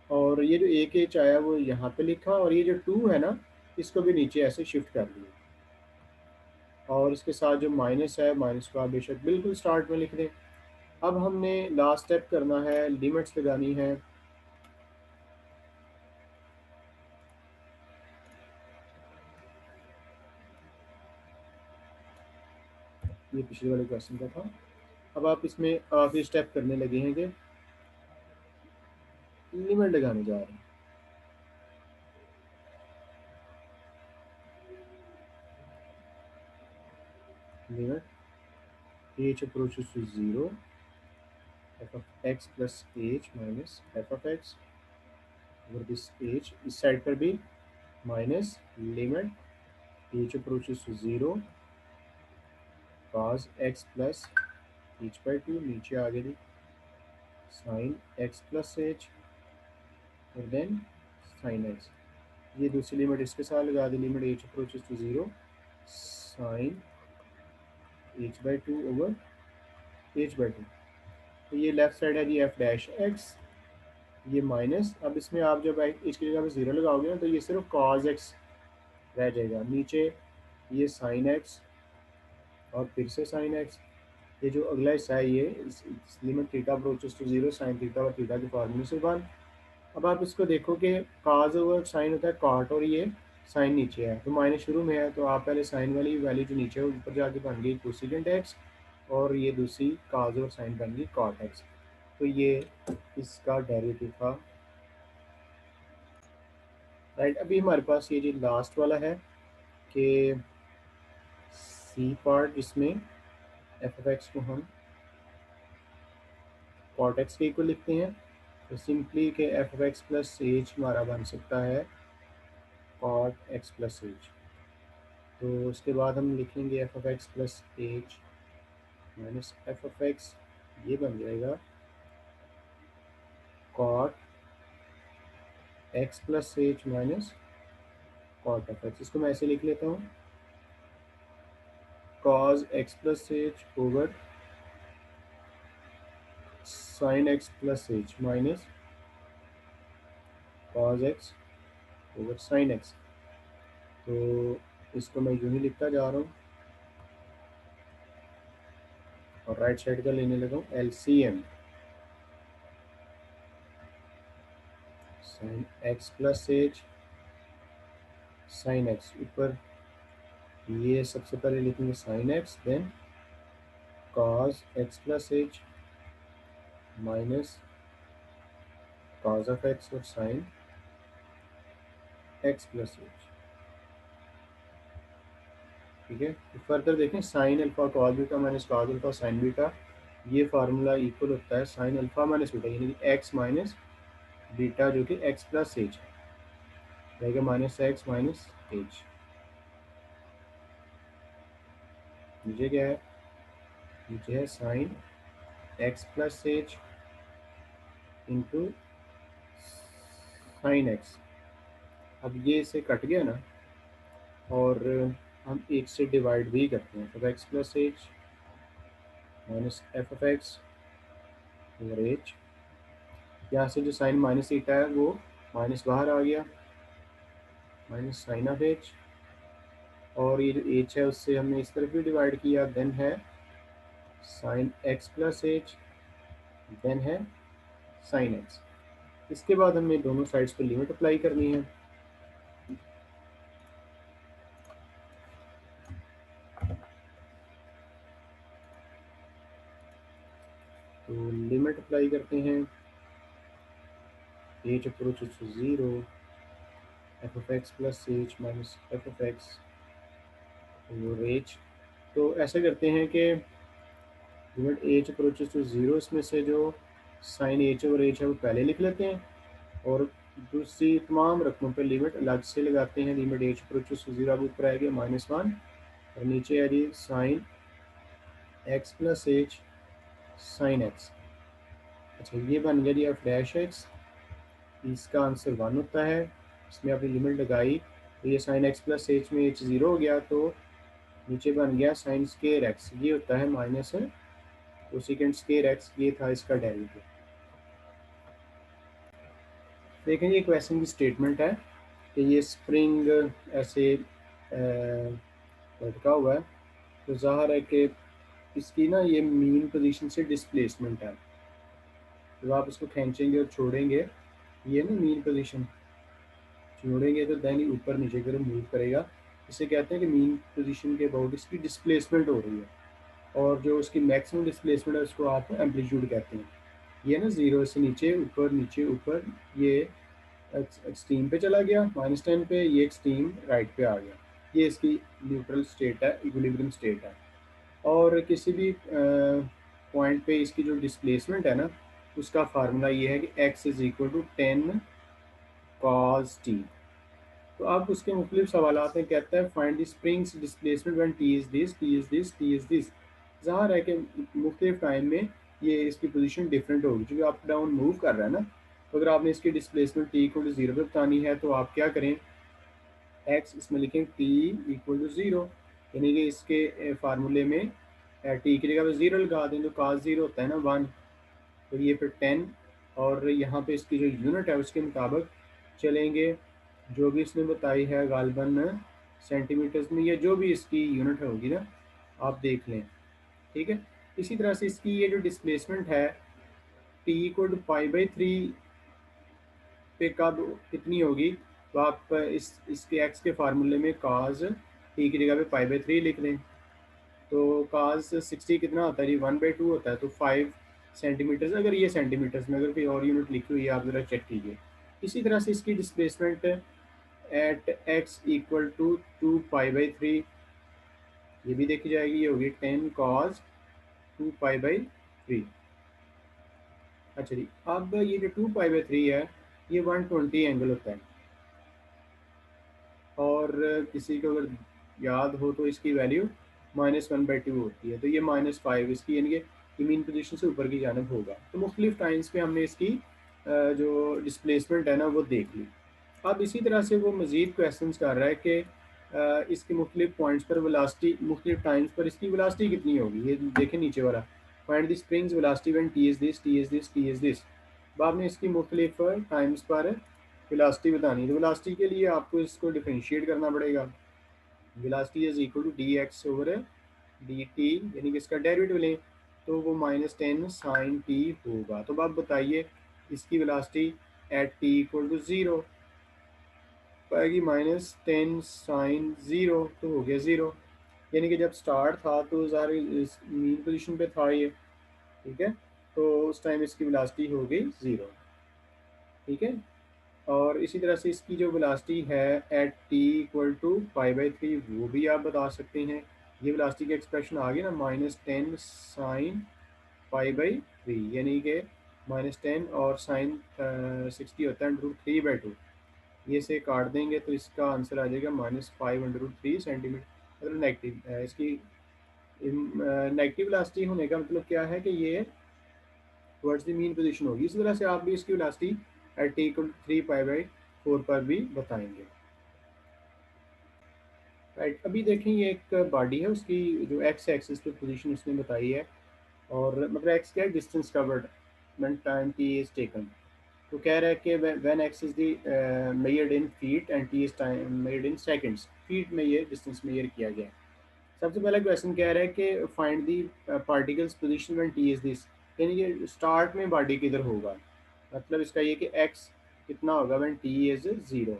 और ये जो एक एच आया वो यहाँ पे लिखा, और ये जो टू है ना इसको भी नीचे ऐसे शिफ्ट कर दिया, और इसके साथ जो माइनस है माइनस को आप बेशक बिल्कुल स्टार्ट में लिख दें। अब हमने लास्ट स्टेप करना है, लिमिट्स लगानी है। ये पिछले वाले क्वेश्चन का था। अब आप इसमें आखिरी स्टेप करने लगे हैं कि लिमिट लगाने जा रहे हैं। Limit H approaches to zero F of x plus H minus F of x over this h, इस साइड पर भी minus limit H approaches to 0 cos x plus H by two, नीचे आगे दी साइन एक्स प्लस एच और देन साइन एक्स। ये दूसरी लिमिट इसके साथ लगा दी, limit H approaches to 0 sine h by two over h by two. तो ये लेफ्ट साइड है जी एफ डैश एक्स, ये माइनस, अब इसमें आप जब एच की जगह पे 0 लगाओगे ना तो ये सिर्फ कॉज एक्स रह जाएगा, नीचे ये साइन एक्स और फिर से साइन एक्स। ये जो अगला हिस्सा है ये limit theta approaches to 0 sine theta और थीटा के फार्मूले से बन। अब आप इसको देखो कि काज ओवर साइन होता है कॉट और ये साइन नीचे है, तो माइनस शुरू में है तो आप पहले साइन वाली वैल्यू जो नीचे है ऊपर जाके बन गई कोसिकेंट एक्स और ये दूसरी काज ओवर साइन बन गई कॉट एक्स। तो ये इसका डेरिवेटिव था, राइट। अभी हमारे पास ये जो लास्ट वाला है कि सी पार्ट जिसमें एफ ऑफ एक्स को हम कॉट एक्स के इक्वल लिखते हैं, तो सिंपली के F of x plus H हमारा बन सकता है कॉट एक्स प्लस एच। तो उसके बाद हम लिखेंगे F of x plus H minus F of X, ये बन जाएगा cot X plus H minus cot of X. इसको मैं ऐसे लिख लेता हूँ, cos X plus H over sine x plus H minus cos X over sine X. तो इसको मैं यूँ ही लिखता जा रहा हूँ और राइट साइड का लेने लगा हूँ LCM, sine x plus H sine x, ऊपर ये सबसे पहले लिखेंगे sine X then cos X plus H minus cos of x और साइन एक्स प्लस एच। ठीक है, तो फर्दर देखें sine alpha cos beta minus cos alpha sine beta, ये फार्मूला इक्वल होता है साइन अल्फा माइनस बीटा यानी कि एक्स माइनस बीटा जो कि एक्स प्लस एच है, रहेगा माइनस एक्स माइनस एच। नीचे क्या है, नीचे है sine x plus H into sine x. अब ये इसे कट गया ना और हम एक से डिवाइड भी करते हैं, तो X plus H minus F of x over H, यहाँ से जो साइन माइनस थीटा है वो माइनस बाहर आ गया, माइनस साइन ऑफ एच, और ये जो एच है उससे हमने इस तरफ भी डिवाइड किया, देन है sine x plus H, then है साइन एक्स। इसके बाद हमें दोनों साइड्स पर लिमिट अप्लाई करनी है। तो लिमिट अप्लाई करते हैं, H approaches to 0 F of x plus H minus F of x over H. तो ऐसे करते हैं कि लिमिट एच अप्रोचेस टू 0, इसमें से जो साइन एच ओवर एच है वो पहले लिख लेते हैं और दूसरी तमाम रकमों पर लिमिट अलग से लगाते हैं। लिमिट एच अप्रोचेस टू 0 अब ऊपर आएगी -1 और नीचे आ जी sine x plus H sine x. अच्छा, ये बन गया जी एफ डैश एक्स, इसका आंसर 1 होता है। इसमें आपने लिमिट लगाई तो ये साइन एक्स प्लस एच में एच 0 हो गया, तो नीचे बन गया साइन स्केयर एक्स, ये होता है माइनस कोसेकेंट स्केयर एक्स, ये था इसका डेरिवेटिव। देखें ये क्वेश्चन की स्टेटमेंट है कि ये स्प्रिंग ऐसे लटका हुआ है, तो ज़ाहिर है कि इसकी ना ये मीन पोजीशन से डिस्प्लेसमेंट है, जब आप इसको खींचेंगे और छोड़ेंगे, ये ना मीन पोजीशन छोड़ेंगे तो देन ऊपर नीचे की तरफ मूव करेगा। इसे कहते हैं कि मीन पोजीशन के अबाउट इसकी डिस्प्लेसमेंट हो रही है, और जो उसकी मैक्सिमम डिस्प्लेसमेंट है उसको आप एम्पलीट्यूड कहते हैं। ये ना 0 से नीचे ऊपर ये एक्सट्रीम पे चला गया -10 पे, ये एक्सट्रीम राइट पे आ गया, ये इसकी न्यूट्रल स्टेट है, इक्विलिब्रियम स्टेट है। और किसी भी पॉइंट पे इसकी जो डिस्प्लेसमेंट है ना, उसका फार्मूला ये है कि x is equal to 10 cos t। तो अब उसके मुख्तलिफ सवालात में कहता है find the springs displacement when t is this, t is this, t is this. ज़ाहिर है कि मुख्तलिफ टाइम में ये इसकी पोजीशन डिफरेंट होगी, क्योंकि अप डाउन मूव कर रहा है ना। तो अगर आपने इसकी डिस्प्लेसमेंट t इक्वल टू 0 पे बतानी है तो आप क्या करें, x इसमें लिखें t इक्वल टू 0, यानी कि इसके फार्मूले में t की जगह पे 0 लगा दें, तो cos 0 होता है ना 1, तो ये फिर 10, और यहाँ पे इसकी जो यूनिट है उसके मुताबिक चलेंगे, जो भी इसने बताई है गालबन सेंटीमीटर्स में, या जो भी इसकी यूनिट होगी ना, आप देख लें। ठीक है, इसी तरह से इसकी ये जो डिस्प्लेसमेंट है टी इक्वल टू पाई/3 पे कब कितनी होगी, तो आप इसके एक्स के फार्मूले में काज टी की जगह पे पाई/3 लिख लें। तो काज 60 कितना होता है जी, 1/2 होता है, तो 5 सेंटीमीटर्स। अगर ये सेंटीमीटर्स में अगर कोई और यूनिट लिखी हुई है आप ज़रा चेक कीजिए। इसी तरह से इसकी displacement at X equal to 2 pi ये भी देखी जाएगी, ये होगी 10 कॉस 2 पाई/3। अच्छा जी, अब ये जो 2 पाई/3 है ये 120 एंगल होता है, और किसी को अगर याद हो तो इसकी वैल्यू -1/2 होती है, तो ये -5 इसकी, यानी कि मीन पोजीशन से ऊपर की जानब होगा। तो मुख्तलिफ टाइम्स पे हमने इसकी जो डिस्प्लेसमेंट है ना वो देख ली। अब इसी तरह से वो मज़ीद क्वेश्चंस कर रहा है कि इसके मुख्तलिफ पॉइंट्स पर वेलोसिटी, मुख्तलिफ टाइम्स पर इसकी वेलोसिटी कितनी होगी। ये देखें नीचे वाला, find the springs velocity when T is this, T is this, T is this. अब आपने इसकी मुख्तलिफ टाइम्स पर वेलोसिटी बतानी है, तो वेलोसिटी के लिए आपको इसको डिफरेंशिएट करना पड़ेगा। Velocity is equal to D X over D T, यानी कि इसका डेरिवेटिव लें तो वो -10 साइन टी होगा। तो अब बताइए इसकी velocity at T equal to 0 पाएगी -10 साइन 0, तो हो गया 0, यानी कि जब स्टार्ट था तो ज़ाहिर इस मीन पोजीशन पे था ये। ठीक है, तो उस टाइम इसकी वेलोसिटी हो गई 0। ठीक है, और इसी तरह से इसकी जो वेलोसिटी है एट टी इक्वल टू पाई/3 वो भी आप बता सकते हैं। ये वेलोसिटी की एक्सप्रेशन आ गई ना, -10 साइन पाई/3, यानी कि -10 और साइन 60 होता है √3/2। ये से काट देंगे तो इसका आंसर आ जाएगा -5/3 सेंटीमीटर। मतलब नेगेटिव इसकी नेगेटिव वेलोसिटी होने का मतलब क्या है कि ये टुवर्ड्स द मीन पोजीशन होगी। इसी तरह से आप भी इसकी वेलोसिटी एट टी इक्वल 3 पाई/4 पर भी बताएंगे। राइट, अभी देखें ये एक बॉडी है, उसकी जो एक्स एक्सिस पे पोजीशन उसने बताई है, और मतलब एक्स क्या है, distance covered when time T is taken. तो कह रहा है कि when x is the measured in feet and T is time measured in seconds, feet में ये डिस्टेंस मेजर किया गया है। सबसे पहला क्वेश्चन कह रहा है कि find the particles position when T is this, यानी कि स्टार्ट में बॉडी किधर होगा। मतलब इसका ये कि एक्स कितना होगा व्हेन टी इज 0।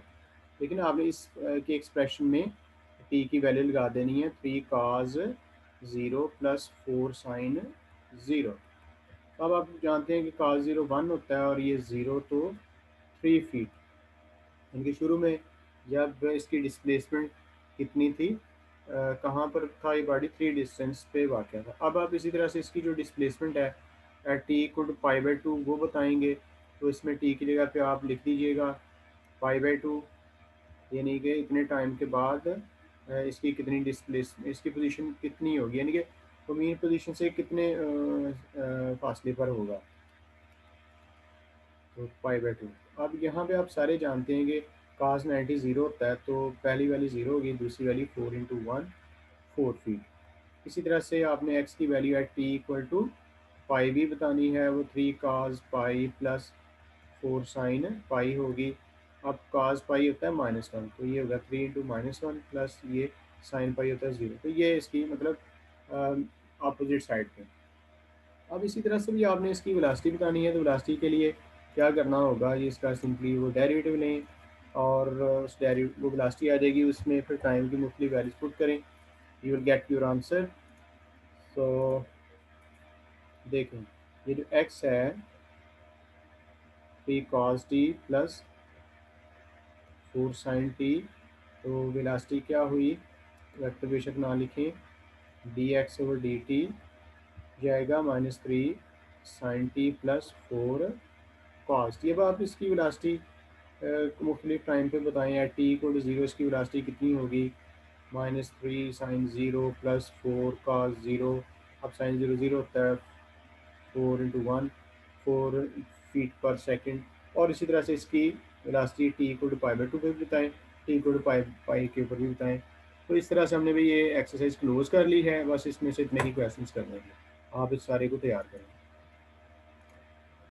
लेकिन आपने इस के एक्सप्रेशन में टी की वैल्यू लगा देनी है 3 cos 0 + 4 sin 0। अब आप जानते हैं कि cos 0 1 होता है, और ये 0 तो 3 फीट, इनके शुरू में जब इसकी डिस्प्लेसमेंट कितनी थी, कहाँ पर था ये बॉडी, 3 डिस्टेंस पे वाक़ था। अब आप इसी तरह से इसकी जो डिस्प्लेसमेंट है एट टी इक्वल टू पाई/2 वो बताएंगे। तो इसमें टी की जगह पे आप लिख दीजिएगा पाई/2, यानी कि इतने टाइम के बाद इसकी कितनी डिस्प्लेस, इसकी पोजीशन कितनी होगी, यानी कि वो मीन पोजीशन से कितने फासले पर होगा, तो पाई/2। अब यहाँ पे आप सारे जानते हैं कि cos 90 0 होता है, तो पहली वाली 0 होगी, दूसरी वाली 4 × 1 4 फीट। इसी तरह से आपने x की value at T equal to pi भी बतानी है, वो 3 cos पाई + 4 साइन पाई होगी। अब cos पाई होता है -1, तो ये होगा 3 × -1 प्लस ये साइन पाई होता है 0, तो ये इसकी मतलब अपोजिट साइड पे। अब इसी तरह से भी आपने इसकी वेलोसिटी बतानी है, तो वेलोसिटी के लिए क्या करना होगा, ये इसका सिंपली वो डेरिवेटिव लें, और उस डेरिवेटिव वो वेलोसिटी आ जाएगी, उसमें फिर टाइम की मुख्तलिफ वैल्यूज पुट करें, you will get your answer. So देखें ये जो x है 3 cos t + 4 sin t, तो वेलोसिटी क्या हुई, वेक्टर बेशक ना लिखें, D X over D T जाएगा -3 sin t + 4 cos। ये अब आप इसकी वेलोसिटी मुख्तलिफ टाइम पे बताएं, या t = 0 इसकी वेलोसिटी कितनी होगी। -3 sin 0 + 4 cos 0। अब sin 0 0 होता है, 4 × 1 4 फीट पर सेकंड। और इसी तरह से इसकी वेलोसिटी t = π/2 पे भी बताएं, t = के ऊपर भी बताएं। तो इस तरह से हमने भी ये एक्सरसाइज क्लोज कर ली है। बस इसमें से इतने ही क्वेश्चंस करने हैं, आप इस सारे को तैयार करें।